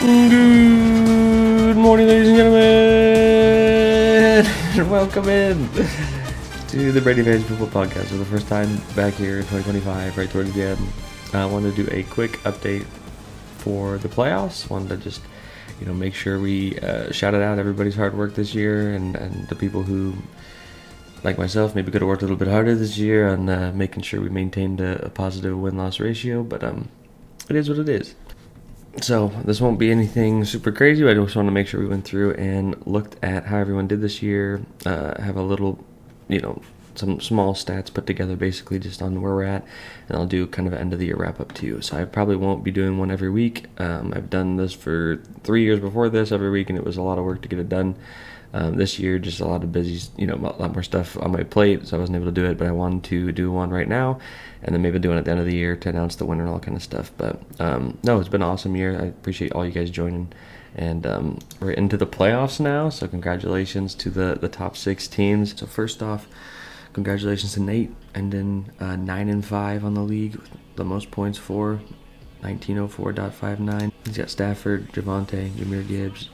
Good morning, ladies and gentlemen, and welcome in to the Brady Fantasy Football Podcast for the first time back here in 2025, right towards the end. I wanted to do a quick update for the playoffs. Wanted to just, make sure we shouted out everybody's hard work this year and the people who, like myself, maybe could have worked a little bit harder this year on making sure we maintained a positive win-loss ratio, but it is what it is. So this won't be anything super crazy, but I just want to make sure we went through and looked at how everyone did this year, have a little, some small stats put together basically just on where we're at, and I'll do kind of an end of the year wrap up too. So I probably won't be doing one every week. I've done this for 3 years before this every week, and it was a lot of work to get it done. This year, just a lot of busy, a lot more stuff on my plate, so I wasn't able to do it, but I wanted to do one right now, and then maybe do one at the end of the year to announce the winner and all kind of stuff. But no, it's been an awesome year. I appreciate all you guys joining, and we're into the playoffs now, so congratulations to the top 6 teams. So first off, congratulations to Nate, ending 9-5 on the league, with the most points for 1904.59. He's got Stafford, Javonte, Jahmyr Gibbs,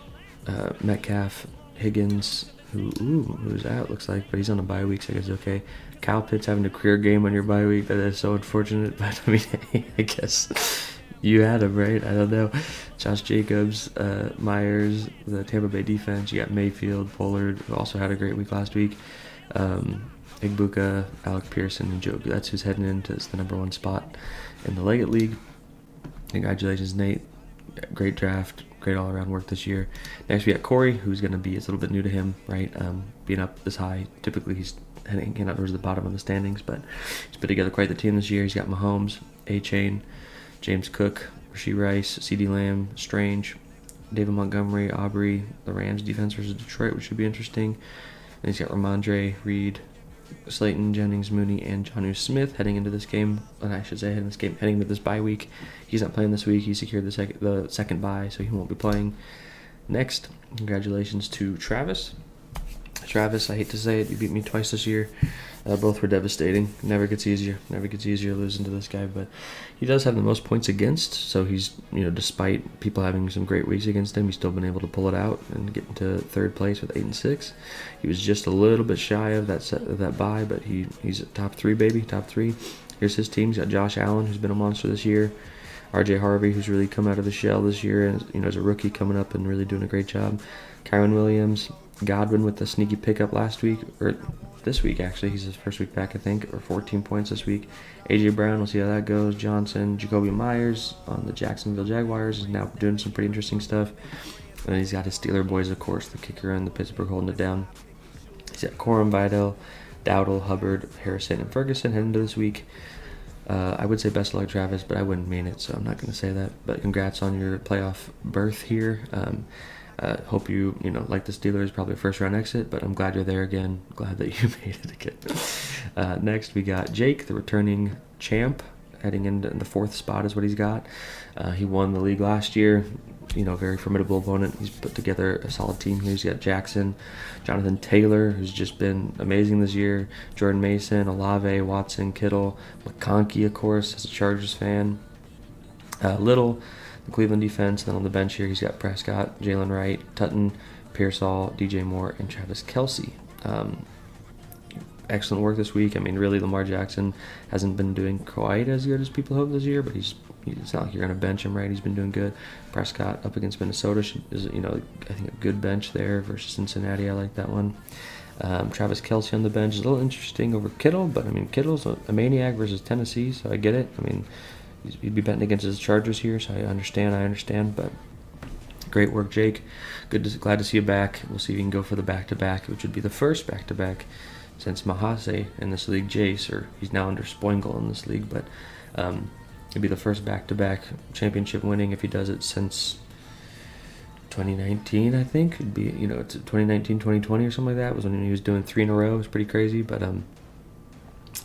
Metcalf, Higgins, who's out, looks like, but he's on a bye week, so I guess okay. Kyle Pitts having a career game on your bye week. That is so unfortunate, but I mean, I guess you had him, right? I don't know. Josh Jacobs, Myers, the Tampa Bay defense. You got Mayfield, Pollard, who also had a great week last week. Igbuka, Alec Pearson, and Joe. That's who's heading into the number 1 spot in the Leggett League. Congratulations, Nate. Great draft. Great all-around work this year. Next we got Corey, who's going to be, it's a little bit new to him, right? Being up this high, typically he's heading out towards the bottom of the standings, but he's put together quite the team this year. He's got Mahomes, A-Chain, James Cook, Rashee Rice, CeeDee Lamb, Strange, David Montgomery, Aubrey, the Rams defense versus Detroit, which should be interesting. And he's got Ramondre, Reed, Slayton, Jennings, Mooney, and Jonnu Smith heading into this game. And I should say heading into this bye week. He's not playing this week. He secured the second bye, so he won't be playing. Next, congratulations to Travis. Travis, I hate to say it, you beat me twice this year. Both were devastating. Never gets easier losing to this guy, but he does have the most points against, so he's, despite people having some great weeks against him, he's still been able to pull it out and get into third place with 8-6. He was just a little bit shy of that bye, but he's top 3, baby, top 3. Here's his team. He's got Josh Allen, who's been a monster this year. RJ Harvey, who's really come out of the shell this year, and as a rookie coming up and really doing a great job. Kyron Williams, Godwin with the sneaky pickup last week, or this week actually. He's his first week back, I think, or 14 points this week. AJ Brown, we'll see how that goes. Johnson, Jacoby Myers on the Jacksonville Jaguars is now doing some pretty interesting stuff. And then he's got his Steeler boys, of course, the kicker and the Pittsburgh holding it down. He's got Corum, Vidal, Dowdle, Hubbard, Harrison, and Ferguson heading into this week. I would say best of luck, Travis, but I wouldn't mean it, so I'm not going to say that. But congrats on your playoff berth here. Hope you like the Steelers, probably a first-round exit, but I'm glad you're there again. Glad that you made it again. Next, we got Jake, the returning champ, heading into the 4th spot is what he's got. He won the league last year. Very formidable opponent. He's put together a solid team here. He's got Jackson, Jonathan Taylor, who's just been amazing this year, Jordan Mason, Olave, Watson, Kittle, McConkey, of course, as a Chargers fan, Little, the Cleveland defense. Then on the bench here, he's got Prescott, Jalen Wright, Tutton, Pearsall, DJ Moore, and Travis Kelce. Excellent work this week. I mean, really, Lamar Jackson hasn't been doing quite as good as people hope this year, but it's not like you're going to bench him, right? He's been doing good. Prescott up against Minnesota is, I think a good bench there versus Cincinnati. I like that one. Travis Kelce on the bench is a little interesting over Kittle, but I mean, Kittle's a maniac versus Tennessee, so I get it. I mean, he'd be betting against his Chargers here, so I understand, but great work, Jake. Glad to see you back. We'll see if you can go for the back-to-back, which would be the first back-to-back since Mahase in this league, Jace, or he's now under Spoingle in this league, but it'd be the first back-to-back championship winning if he does it since 2019, I think. It'd be, it's 2019, 2020 or something like that. It was when he was doing 3 in a row. It was pretty crazy, but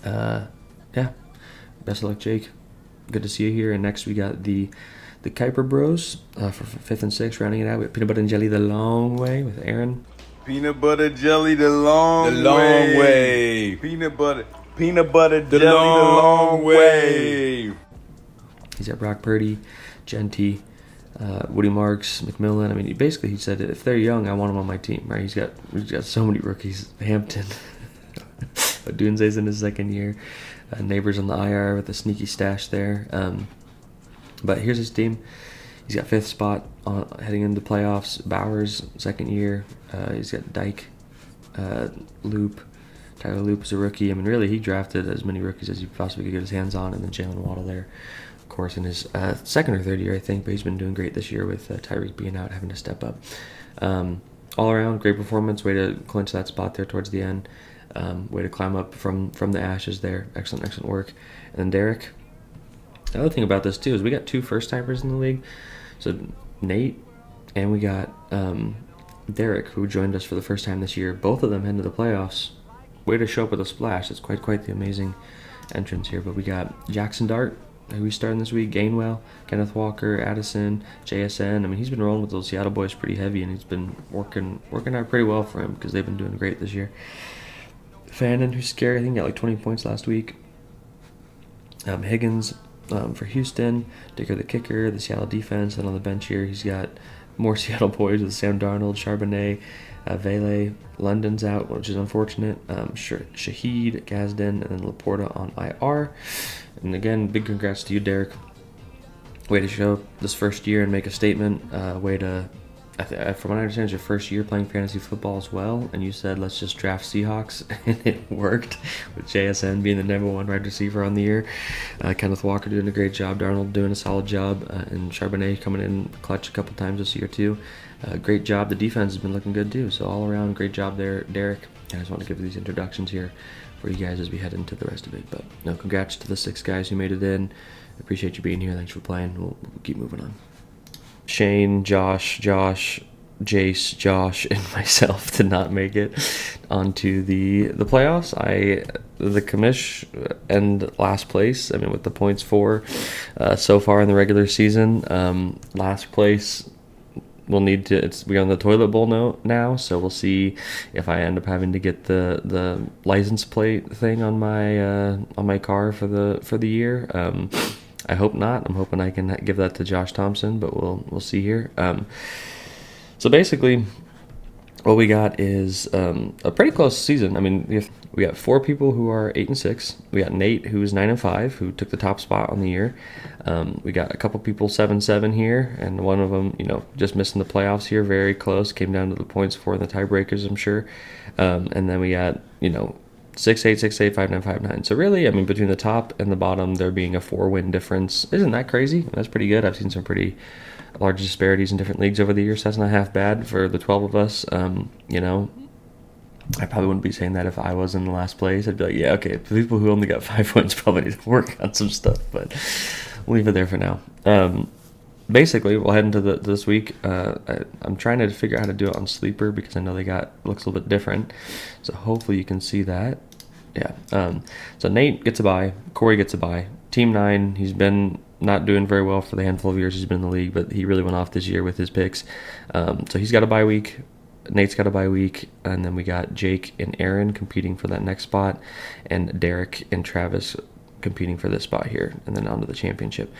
yeah, best of luck, Jake. Good to see you here. And next we got the Kuiper Bros for 5th and 6th, rounding it out. We have Peanut Butter and Jelly the long way with Aaron. Peanut butter jelly the long way. Peanut butter jelly the long way. He's got Brock Purdy, Genty, Woody Marks, McMillan. I mean, he said if they're young, I want them on my team, right? He's got so many rookies. Hampton, but Dunze's in his second year. Neighbors on the IR with a sneaky stash there. But here's his team. He's got 5th spot heading into playoffs. Bowers, second year. He's got Dyke, Loop. Tyler Loop is a rookie. I mean, really, he drafted as many rookies as he possibly could get his hands on, and then Jalen Waddle there, of course, in his second or third year, I think, but he's been doing great this year with Tyreek being out, having to step up. All around, great performance, way to clinch that spot there towards the end, way to climb up from the ashes there. Excellent work. And then Derek, the other thing about this, too, is we got 2 first-timers in the league. So Nate and we got Derek, who joined us for the first time this year. Both of them heading to the playoffs. Way to show up with a splash. It's quite the amazing entrance here. But we got Jackson Dart, who he's starting this week, Gainwell, Kenneth Walker, Addison, JSN. I mean, he's been rolling with those Seattle boys pretty heavy, and he's been working out pretty well for him because they've been doing great this year. Fannin, who's scary, I think got like 20 points last week. Higgins for Houston, Dicker the kicker, the Seattle defense, and on the bench here he's got more Seattle boys with Sam Darnold, Charbonnet, Vele. London's out, which is unfortunate. Shaheed, Gazden, and then Laporta on IR. And again, big congrats to you, Derek. Way to show up this first year and make a statement. Way to, from what I understand, it's your first year playing fantasy football as well. And you said, let's just draft Seahawks. And it worked with JSN being the number 1 wide receiver on the year. Kenneth Walker doing a great job. Darnold doing a solid job. And Charbonnet coming in clutch a couple times this year, too. Great job. The defense has been looking good, too. So all around, great job there, Derek. I just want to give these introductions here for you guys as we head into the rest of it. But no, congrats to the 6 guys who made it in. Appreciate you being here. Thanks for playing. We'll keep moving on. Shane, Josh, Jace, Josh, and myself did not make it onto the playoffs. The commish end last place. I mean, with the points for so far in the regular season, last place. We'll need to. We're on the toilet bowl now, so we'll see if I end up having to get the license plate thing on my car for the year. I hope not. I'm hoping I can give that to Josh Thompson, but we'll see here. So basically, what we got is a pretty close season. I mean, we got 4 people who are 8-6. We got Nate, who's 9-5, who took the top spot on the year. We got a couple people 7-7 here, and one of them, just missing the playoffs here, very close. Came down to the points for the tiebreakers, I'm sure. And then we got 6-8, 6-8, 5-9, 5-9. So really, I mean, between the top and the bottom, there being a 4-win difference, isn't that crazy? That's pretty good. I've seen some pretty large disparities in different leagues over the years, so that's not half bad for the 12 of us. I probably wouldn't be saying that if I was in the last place. I'd be like, yeah, okay, the people who only got 5 wins probably need to work on some stuff, but we'll leave it there for now. Basically, we'll head into this week. I'm trying to figure out how to do it on Sleeper because I know looks a little bit different, so hopefully you can see that. Yeah. So Nate gets a bye. Corey gets a bye. Team 9, he's been not doing very well for the handful of years he's been in the league, but he really went off this year with his picks. So he's got a bye week. Nate's got a bye week, and then we got Jake and Aaron competing for that next spot, and Derek and Travis competing for this spot here, and then on to the championship.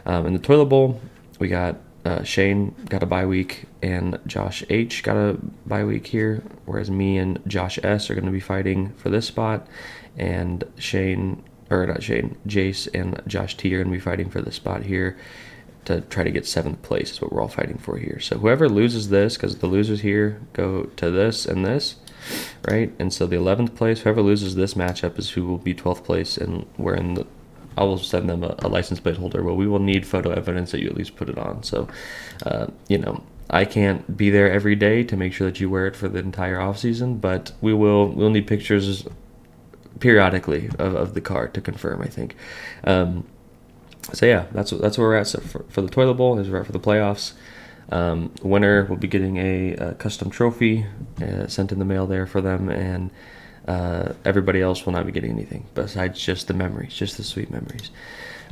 In the Toilet Bowl, we got Shane got a bye week, and Josh H got a bye week here, whereas me and Josh S are going to be fighting for this spot, and Jace and Josh T are going to be fighting for this spot here to try to get 7th place is what we're all fighting for here. So whoever loses this, because the losers here go to this and this, right? And so the 11th place, whoever loses this matchup is who will be 12th place, and I will send them a license plate holder. Well, we will need photo evidence that you at least put it on. So, I can't be there every day to make sure that you wear it for the entire off season, but we'll need pictures periodically of the car to confirm, I think. So yeah, that's where we're at. So for the Toilet Bowl, is we're at for the playoffs. Winner will be getting a custom trophy sent in the mail there for them, and everybody else will not be getting anything besides just the memories, just the sweet memories.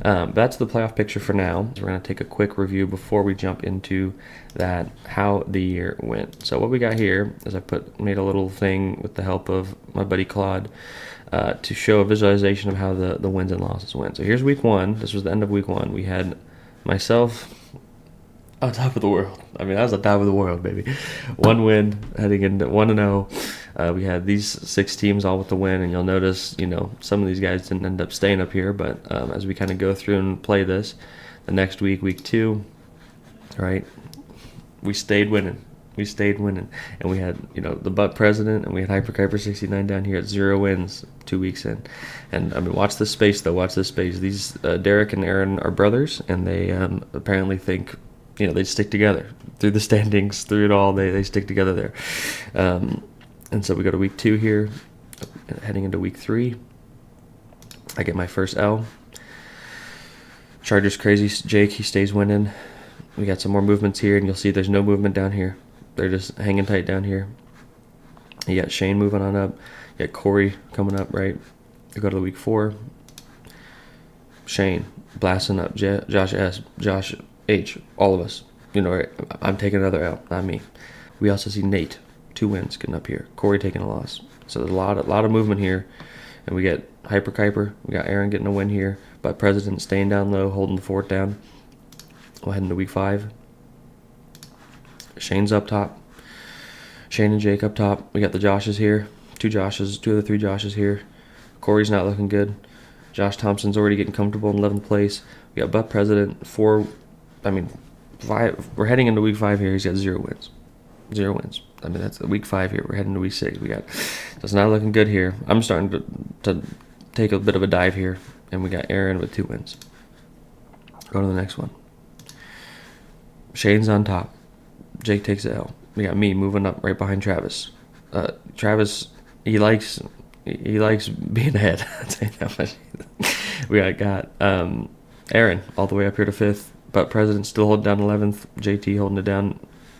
That's the playoff picture for now. We're going to take a quick review before we jump into that, how the year went. So what we got here is made a little thing with the help of my buddy Claude to show a visualization of how the wins and losses went. So here's week 1. This was the end of week 1. We had myself on top of the world. I mean, that was on top of the world, baby. One win, heading into 1-0. We had these 6 teams all with the win, and you'll notice, some of these guys didn't end up staying up here, but as we kind of go through and play this, the next week, week 2, right, we stayed winning. And we had, the Butt President, and we had Hyper Kuiper 69 down here at 0 wins 2 weeks in. And, I mean, watch this space, though. Watch this space. These, Derek and Aaron are brothers, and they apparently think, they stick together. Through the standings, through it all, they stick together there. And so we go to week 2 here, heading into week 3. I get my first L. Chargers crazy Jake, he stays winning. We got some more movements here, and you'll see there's no movement down here. They're just hanging tight down here. You got Shane moving on up. You got Corey coming up, right? You go to the week 4. Shane blasting up. Josh S, Josh H, all of us. I'm taking another L, not me. We also see Nate, 2 wins getting up here. Corey taking a loss. So there's a lot of movement here. And we get Hyper Kuiper. We got Aaron getting a win here. But President staying down low, holding the fort down. We'll head into week 5. Shane's up top. Shane and Jake up top. We got the Joshes here. 2 Joshes, 2 of the 3 Joshes here. Corey's not looking good. Josh Thompson's already getting comfortable in 11th place. We got Butt President, 5. We're heading into week 5 here. He's got 0 wins. 0 wins. I mean, that's week 5 here. We're heading to week 6. So it's not looking good here. I'm starting to take a bit of a dive here. And we got Aaron with 2 wins. Go to the next one. Shane's on top. Jake takes the L. We got me moving up right behind Travis. Travis, he likes being ahead. I'll tell you that much. We got Aaron all the way up here to 5th, but President still holding down 11th. JT holding it down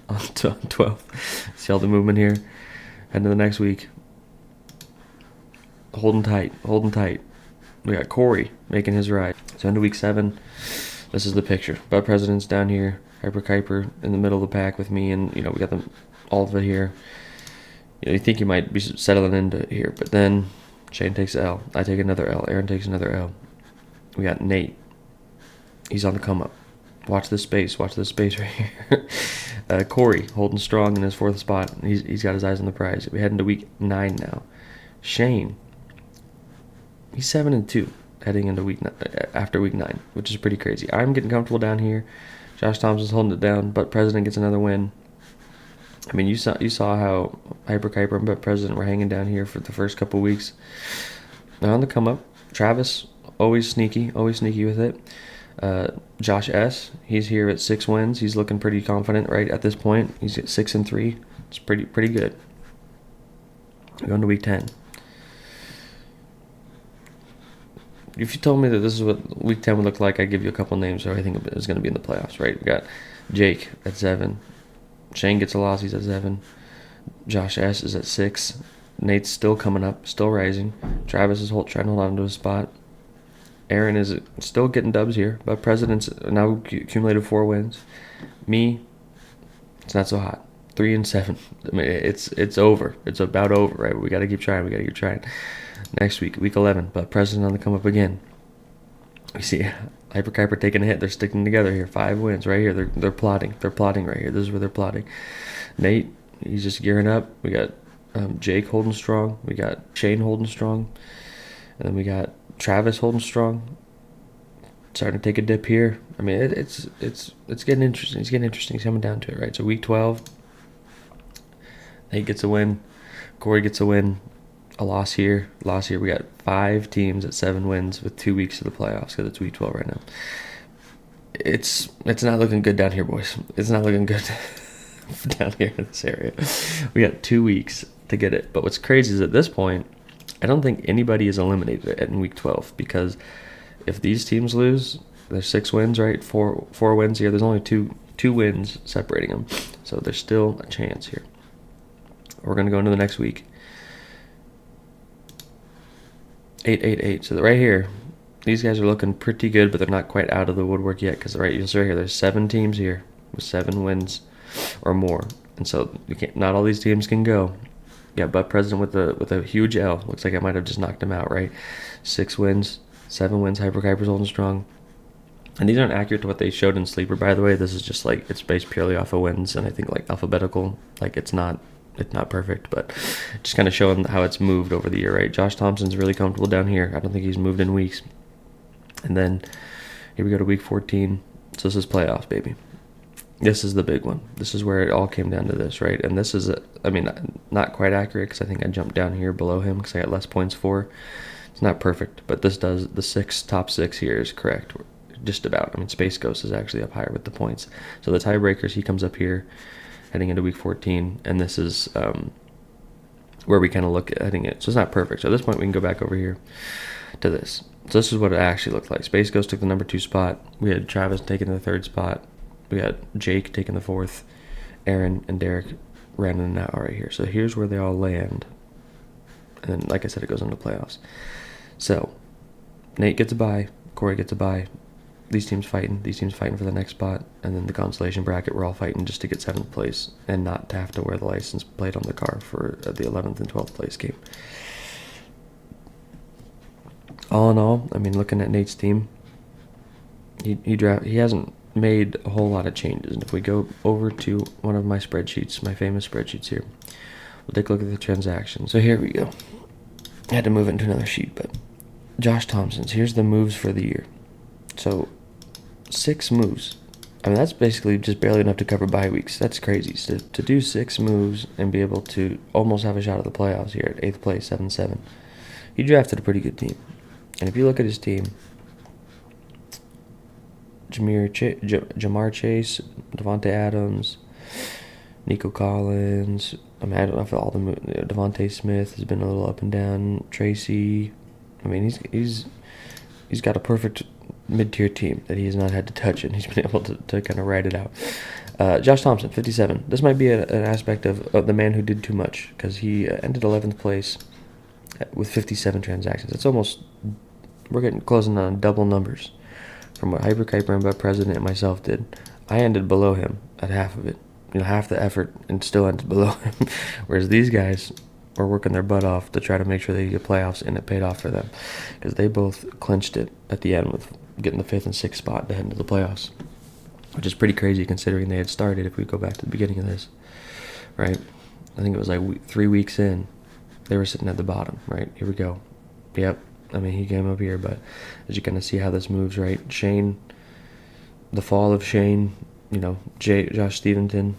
on 12th. See all the movement here. Head to the next week. Holding tight. We got Corey making his ride. So into week 7, this is the picture. Butt President's down here. Hyper Kuiper in the middle of the pack with me, and we got them all of it here. You think you might be settling into here, but then Shane takes an L. I take another L. Aaron takes another L. We got Nate. He's on the come up. Watch this space right here. Corey holding strong in his 4th spot. He's got his eyes on the prize. We head into week 9 now. Shane. He's 7-2 heading into after week 9, which is pretty crazy. I'm getting comfortable down here. Josh Thompson's holding it down, but President gets another win. I mean, you saw how Hyper Kuiper and Butt President were hanging down here for the first couple weeks. Now on the come up, Travis, always sneaky with it. Josh S, he's here at 6 wins. He's looking pretty confident right at this point. He's at 6-3. It's pretty good. We're going to week 10. If you told me that this is what week 10 would look like, I'd give you a couple names so I think it was going to be in the playoffs, right? We got Jake at 7. Shane gets a loss, he's at 7. Josh S is at 6. Nate's still coming up, still rising. Travis is trying to hold on to his spot. Aaron is still getting dubs here, but President's now accumulated 4 wins. Me, it's not so hot. 3-7. I mean, it's over. It's about over, right? We got to keep trying. Next week, week 11, but President on the come up again. We see Hyper Kuiper taking a hit. They're sticking together here. 5 wins right here. They're plotting. They're plotting right here. This is where they're plotting. Nate, he's just gearing up. We got Jake holding strong. We got Shane holding strong. And then we got Travis holding strong. Starting to take a dip here. I mean, it's getting interesting. It's getting interesting. It's coming down to it, right? So week 12, Nate gets a win. Corey gets a win. A loss here. We got 5 teams at 7 wins with 2 weeks to the playoffs because it's week 12 right now. It's not looking good down here, boys. It's not looking good down here in this area. We got 2 weeks to get it. But what's crazy is at this point, I don't think anybody is eliminated in week 12 because if these teams lose, there's 6 wins, right? 4 wins here. There's only two wins separating them. So there's still a chance here. We're going to go into the next week. 8. So right here, these guys are looking pretty good, but they're not quite out of the woodwork yet because right here, there's 7 teams here with 7 wins or more, and so not all these teams can go. Yeah, Butt President with a huge L. Looks like I might have just knocked him out, right? 6 wins, 7 wins. Hyper Kuiper's holding strong. And these aren't accurate to what they showed in Sleeper, by the way. This is just like, it's based purely off of wins, and I think like alphabetical, like it's not perfect, but just kind of showing how it's moved over the year, right? Josh Thompson's really comfortable down here. I don't think he's moved in weeks. And then here we go to week 14. So this is playoffs, baby. This is the big one. This is where it all came down to this, right? And this is, not quite accurate because I think I jumped down here below him because I got less points for. It's not perfect, but this does, the top six here is correct. Just about. Space Ghost is actually up higher with the points. So the tiebreakers, he comes up here heading into week 14, and this is where we kind of look at heading it. So it's not perfect. So at this point, we can go back over here to this. So this is what it actually looked like. Space Ghost took the number 2 spot. We had Travis taking the 3rd spot. We got Jake taking the 4th. Aaron and Derek ran in and out right here. So here's where they all land. And then, like I said, it goes into playoffs. So Nate gets a bye. Corey gets a bye. These teams fighting for the next spot, and then the consolation bracket, we're all fighting just to get 7th place and not to have to wear the license plate on the car for the 11th and 12th place game. All in all, looking at Nate's team, he hasn't made a whole lot of changes. And if we go over to one of my spreadsheets, my famous spreadsheets here, we'll take a look at the transactions. So here we go. I had to move it into another sheet, but Josh Thompson's, here's the moves for the year. So 6 moves. That's basically just barely enough to cover bye weeks. That's crazy. So to do 6 moves and be able to almost have a shot at the playoffs here at 8th place, 7-7, he drafted a pretty good team. And if you look at his team, Jamar Chase, Devontae Adams, Nico Collins. I don't know if all the Devontae Smith has been a little up and down. Tracy. He's got a perfect mid-tier team that he has not had to touch, and he's been able to kind of ride it out. Josh Thompson, 57. This might be an aspect of the man who did too much, because he ended 11th place with 57 transactions. It's almost, we're getting closing on double numbers from what Hyper Kuiper and Bud President and myself did. I ended below him at half of it, half the effort, and still ended below him. Whereas these guys were working their butt off to try to make sure they get playoffs, and it paid off for them because they both clinched it at the end with getting the 5th and 6th spot to head into the playoffs, which is pretty crazy considering they had started, if we go back to the beginning of this, right? I think it was like 3 weeks in, they were sitting at the bottom, right? Here we go. Yep. He came up here, but as you kind of see how this moves, right? Shane, the fall of Shane, Josh Stevenson,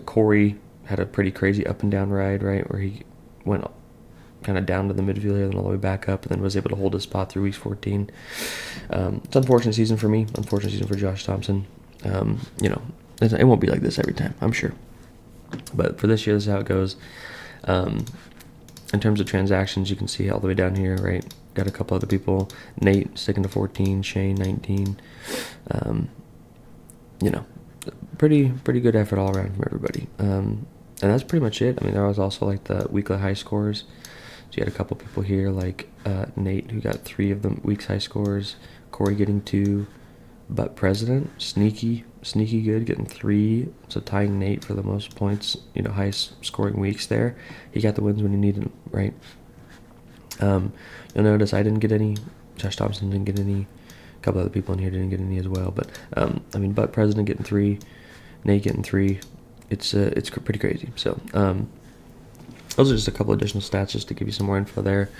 Corey had a pretty crazy up and down ride, right? Where he went kind of down to the midfield here, then all the way back up, and then was able to hold his spot through week 14. It's an unfortunate season for me, unfortunate season for Josh Thompson. It won't be like this every time, I'm sure. But for this year, this is how it goes. In terms of transactions, you can see all the way down here, right? Got a couple other people. Nate sticking to 14, Shane 19. Pretty good effort all around from everybody. And that's pretty much it. There was also like the weekly high scores. So you had a couple people here like Nate, who got 3 of the week's high scores. Corey getting 2. But President, sneaky good, getting 3. So tying Nate for the most points, highest scoring weeks there. He got the wins when he needed them, right? You'll notice I didn't get any. Josh Thompson didn't get any. A couple other people in here didn't get any as well. But But President getting 3, Nate getting 3. It's pretty crazy. So those are just a couple additional stats just to give you some more info there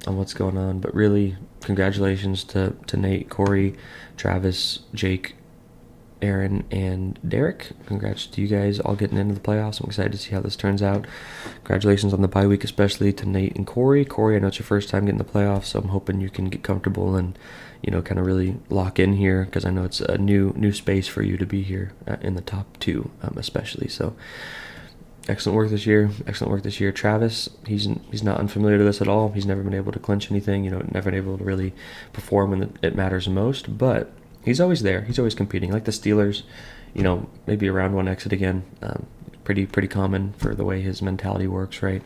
on what's going on. But really, congratulations to Nate, Corey, Travis, Jake, Aaron, and Derek. Congrats to you guys all getting into the playoffs. I'm excited to see how this turns out. Congratulations on the bye week, especially to Nate and Corey. Corey, I know it's your first time getting the playoffs, so I'm hoping you can get comfortable and kind of really lock in here, because I know it's a new space for you to be here in the top 2, especially. So excellent work this year. Travis, he's not unfamiliar to this at all. He's never been able to clinch anything, never been able to really perform when it matters most, but he's always there. He's always competing. Like the Steelers, maybe a round 1 exit again. Pretty common for the way his mentality works, right?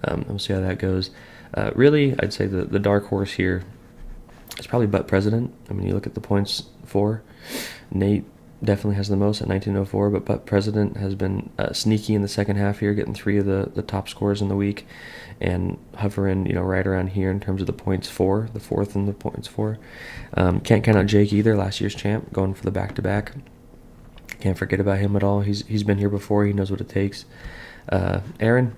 We'll see how that goes. Really, I'd say the dark horse here is probably Butt President. You look at the points for Nate. definitely has the most at 1904, but President has been sneaky in the second half here, getting 3 of the top scores in the week, and hovering, right around here in terms of the points for, the 4th in the points for. Can't count out Jake either, last year's champ, going for the back-to-back. Can't forget about him at all. He's been here before. He knows what it takes. Aaron,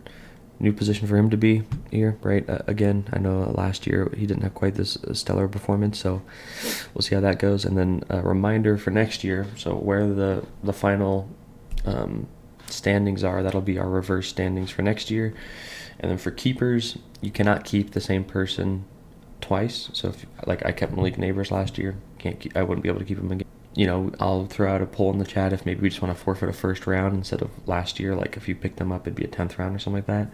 new position for him to be here, right? Again, I know last year he didn't have quite this stellar performance, so we'll see how that goes. And then a reminder for next year, so where the final standings are, that'll be our reverse standings for next year. And then for keepers, you cannot keep the same person twice. So if, like, I kept Malik Neighbors last year, I wouldn't be able to keep him again. I'll throw out a poll in the chat if maybe we just want to forfeit a first round instead of last year. Like, if you picked them up, it'd be a 10th round or something like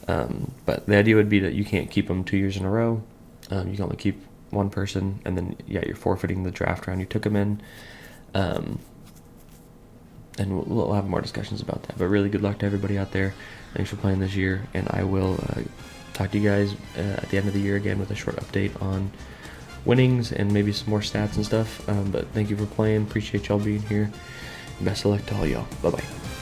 that. But the idea would be that you can't keep them 2 years in a row. You can only keep one person, and then, you're forfeiting the draft round you took them in. And we'll have more discussions about that. But really good luck to everybody out there. Thanks for playing this year, and I will talk to you guys at the end of the year again with a short update on winnings and maybe some more stats and stuff. But thank you for playing. Appreciate y'all being here. Best of luck to all y'all. Bye-bye.